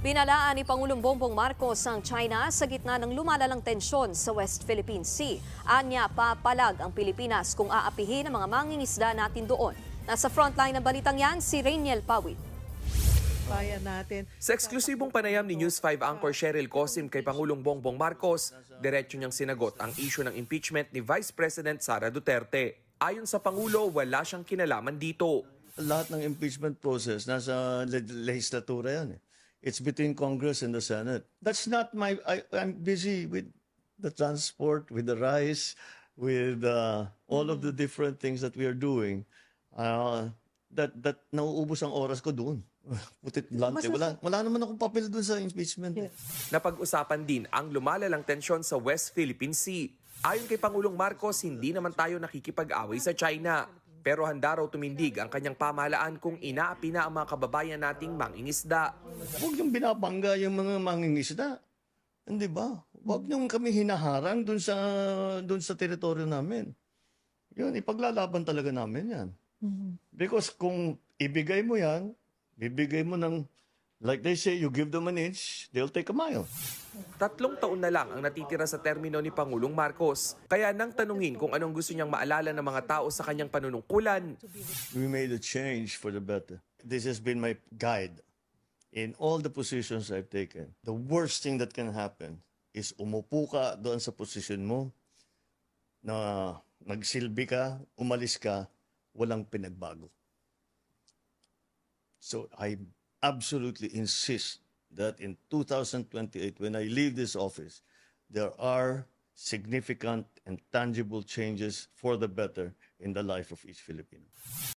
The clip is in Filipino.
Binalaan ni Pangulong Bongbong Marcos ang China sa gitna ng lumalalang tensyon sa West Philippine Sea. Anya, papalag ang Pilipinas kung aapihin ang mga mangingisda natin doon. Nasa frontline ng balitang yan, si Rainiel Pawit. Sa eksklusibong panayam ni News 5 anchor Cheryl Cosim kay Pangulong Bongbong Marcos, diretso niyang sinagot ang issue ng impeachment ni Vice President Sara Duterte. Ayon sa Pangulo, wala siyang kinalaman dito. Lahat ng impeachment process nasa legislatura yan. It's between Congress and the Senate. That's not I'm busy with the transport, with the rice, with all of the different things that we are doing. That nauubos ang oras ko doon. Put it bluntly. Wala naman akong papel doon sa impeachment. Napag-usapan din ang lumalalang tensyon sa West Philippine Sea. Ayon kay Pangulong Marcos, hindi naman tayo nakikipag-away sa China. Pero handa raw tumindig ang kanyang pamahalaan kung inaapi na ang mga kababayan nating mangingisda. Huwag niyong binabangga yung mga mangingisda. Hindi ba? Huwag niyong kami hinaharang doon sa teritoryo namin. Yun, ipaglalaban talaga namin yan. Because kung ibigay mo yan, bibigay mo ng, like they say, you give them an inch, they'll take a mile. 3 taon na lang ang natitira sa termino ni Pangulong Marcos. Kaya nang tanungin kung anong gusto niyang maalala ng mga tao sa kanyang panunungkulan, We made a change for the better. This has been my guide in all the positions I've taken. The worst thing that can happen is umupo ka doon sa position mo na nagsilbi ka, umalis ka, walang pinagbago. So I absolutely insist that in 2028, when I leave this office, there are significant and tangible changes for the better in the life of each Filipino.